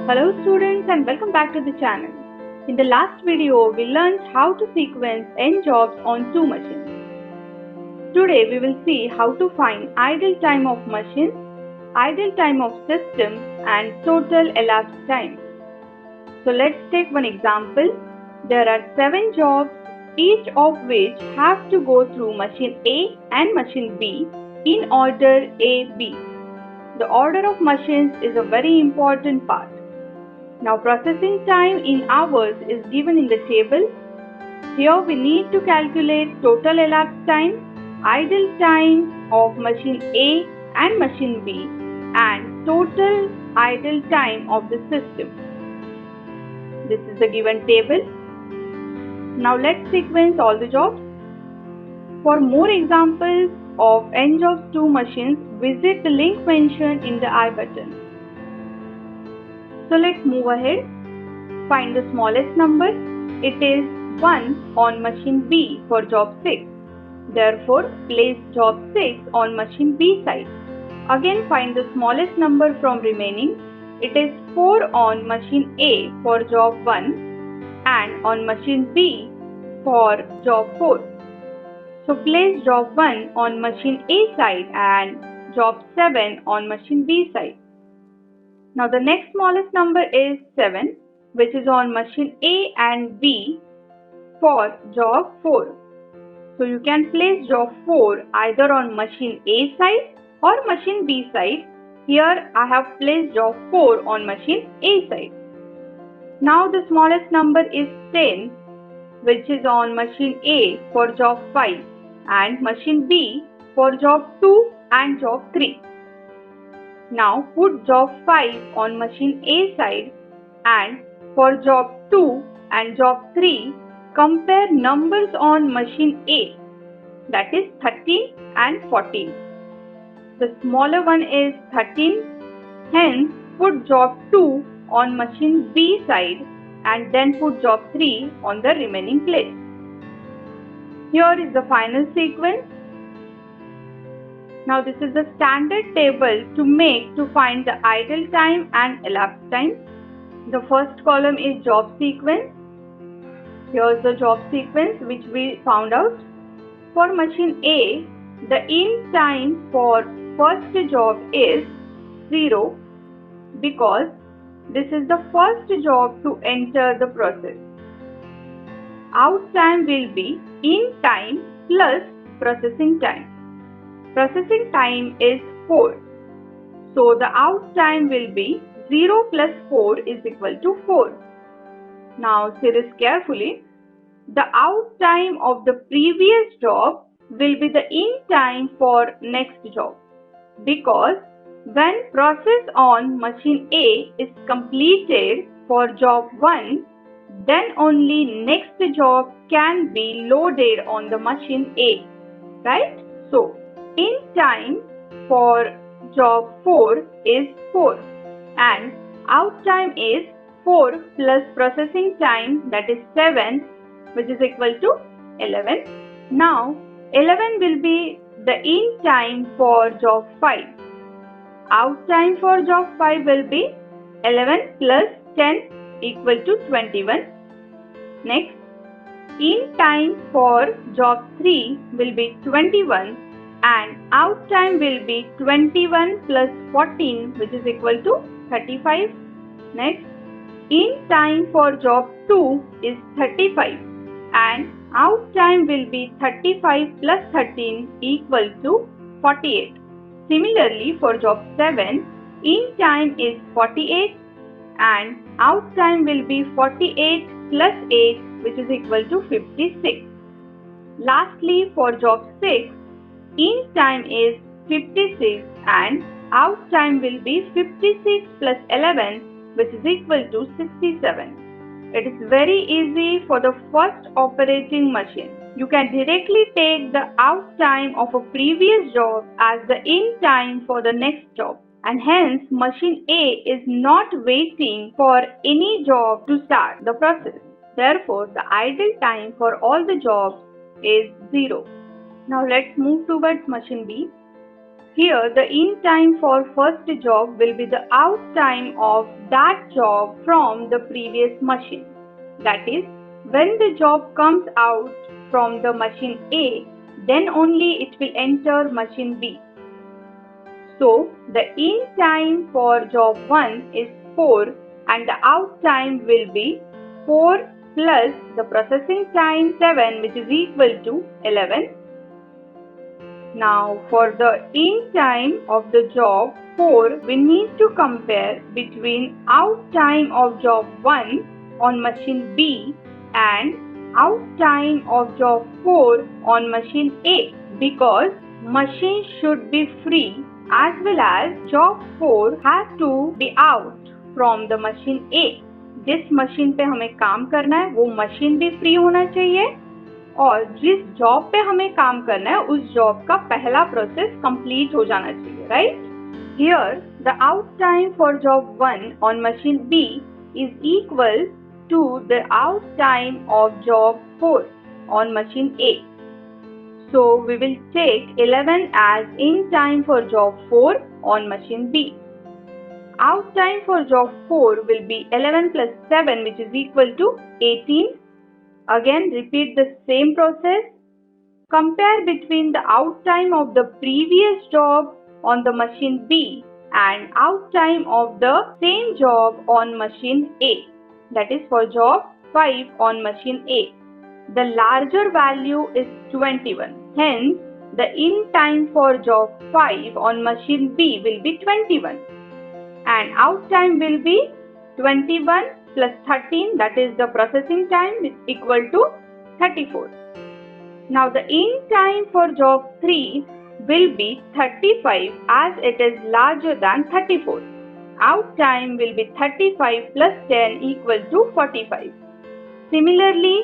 Hello students and welcome back to the channel. In the last video, we learned how to sequence n jobs on two machines. Today we will see how to find idle time of machine, idle time of system and total elapsed time. So let's take one example. There are 7 jobs, each of which have to go through machine A and machine B in order A-B. The order of machines is a very important part. Now processing time in hours is given in the table. Here we need to calculate total elapsed time, idle time of machine A and machine B and total idle time of the system. This is the given table. Now let's sequence all the jobs. For more examples of n jobs 2 machines, visit the link mentioned in the I button. So let's move ahead. Find the smallest number. It is 1 on machine B for job 6. Therefore, place job 6 on machine B side. Again find the smallest number from remaining. It is 4 on machine A for job 1 and on machine B for job 4. So place job 1 on machine A side and job 7 on machine B side. Now the next smallest number is 7, which is on machine A and B for job 4. So you can place job 4 either on machine A side or machine B side. Here I have placed job 4 on machine A side. Now the smallest number is 10, which is on machine A for job 5 and machine B for job 2 and job 3. Now put job 5 on machine A side and for job 2 and job 3 compare numbers on machine A, that is 13 and 14. The smaller one is 13, hence put job 2 on machine B side and then put job 3 on the remaining place. Here is the final sequence. Now this is the standard table to find the idle time and elapsed time. The first column is job sequence. Here's the job sequence which we found out. For machine A, the in time for first job is 0 because this is the first job to enter the process. Out time will be in time plus processing time. Processing time is 4. So the out time will be 0 plus 4 is equal to 4. Now see this carefully. The out time of the previous job will be the in time for next job because when process on machine A is completed for job 1, then only next job can be loaded on the machine A, right? So in time for job 4 is 4 and out time is 4 plus processing time, that is 7, which is equal to 11. Now 11 will be the in time for job 5. Out time for job 5 will be 11 plus 10 equal to 21. Next, in time for job 3 will be 21 and out time will be 21 plus 14, which is equal to 35. Next, in time for job 2 is 35 and out time will be 35 plus 13 equal to 48. Similarly, for job 7, in time is 48 and out time will be 48 plus 8, which is equal to 56. Lastly, for job 6, in time is 56 and out time will be 56 plus 11, which is equal to 67. It is very easy for the first operating machine. You can directly take the out time of a previous job as the in time for the next job, and hence machine A is not waiting for any job to start the process. Therefore, the idle time for all the jobs is 0. Now let's move towards machine B. Here, the in time for first job will be the out time of that job from the previous machine. That is, when the job comes out from the machine A, then only it will enter machine B. So, the in time for job 1 is 4 and the out time will be 4 plus the processing time 7, which is equal to 11. Now, for the in time of the job 4, we need to compare between out time of job 1 on machine B and out time of job 4 on machine A, because machine should be free as well as job 4 has to be out from the machine A. जिस machine पे हमें काम करना है वो machine भी free होना चाहिए और जिस जॉब पे हमें काम करना है उस जॉब का पहला प्रोसेस कंप्लीट हो जाना चाहिए, right? Here the out time for job 1 on machine B is equal to the out time of job 4 on machine A. So we will take 11 as in time for job 4 on machine B. Out time for job 4 will be 11 plus 7, which is equal to 18. Again, repeat the same process. Compare between the out time of the previous job on the machine B and out time of the same job on machine A. That is for job 5 on machine A. The larger value is 21. Hence, the in time for job 5 on machine B will be 21. And out time will be 21 plus 13, that is the processing time, is equal to 34. Now the in time for job 3 will be 35 as it is larger than 34. Out time will be 35 plus 10 equal to 45. Similarly,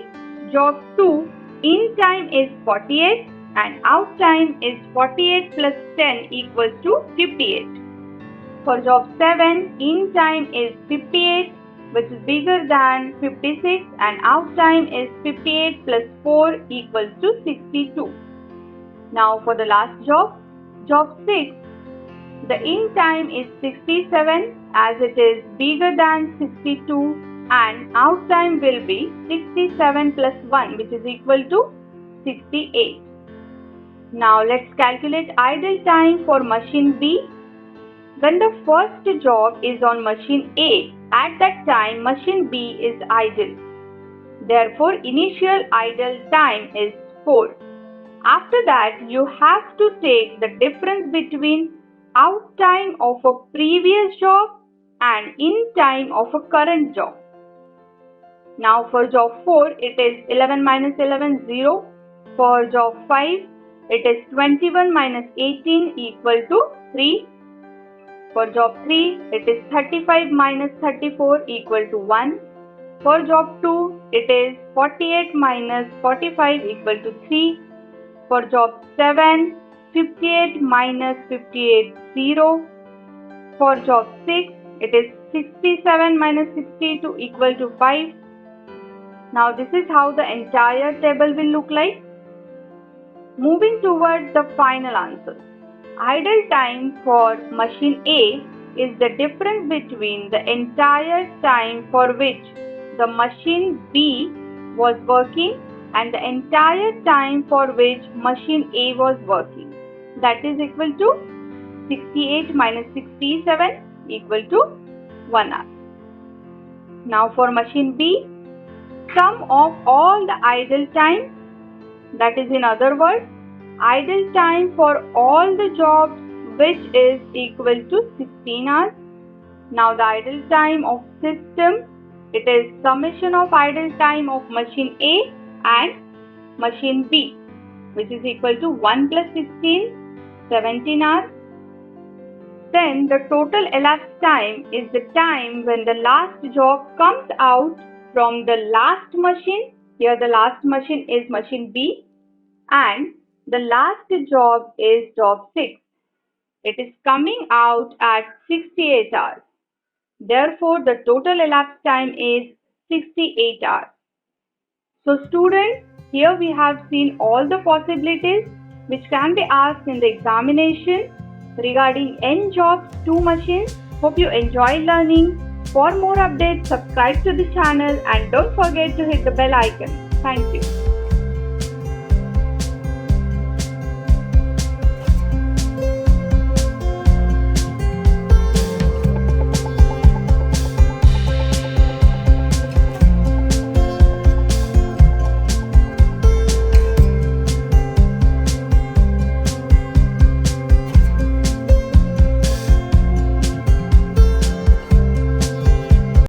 job 2 in time is 48 and out time is 48 plus 10 equals to 58. For job 7, in time is 58, which is bigger than 56, and out time is 58 plus 4 equals to 62. Now for the last job, job 6, the in time is 67 as it is bigger than 62, and out time will be 67 plus 1, which is equal to 68. Now let's calculate idle time for machine B. When the first job is on machine A, at that time machine B is idle. Therefore, initial idle time is 4. After that, you have to take the difference between out time of a previous job and in time of a current job. Now for job 4, it is 11 minus 11, 0. For job 5, it is 21 minus 18 equal to 3. For job 3, it is 35 minus 34 equal to 1. For job 2, it is 48 minus 45 equal to 3. For job 7, 58 minus 58, 0. For job 6, it is 67 minus 62 equal to 5. Now this is how the entire table will look like. Moving towards the final answer. Idle time for machine A is the difference between the entire time for which the machine B was working and the entire time for which machine A was working. That is equal to 68 minus 67 equal to 1 hour. Now for machine B, sum of all the idle time, that is in other words, idle time for all the jobs which is equal to 16 hours. Now the idle time of system, it is summation of idle time of machine A and machine B, which is equal to 1 plus 16, 17 hours. Then the total elapsed time is the time when the last job comes out from the last machine. Here the last machine is machine B and the last job is job 6. It is coming out at 68 hours. Therefore, the total elapsed time is 68 hours. So students, here we have seen all the possibilities which can be asked in the examination. regarding N jobs, 2 machines. Hope you enjoy learning. For more updates, subscribe to the channel and don't forget to hit the bell icon. Thank you.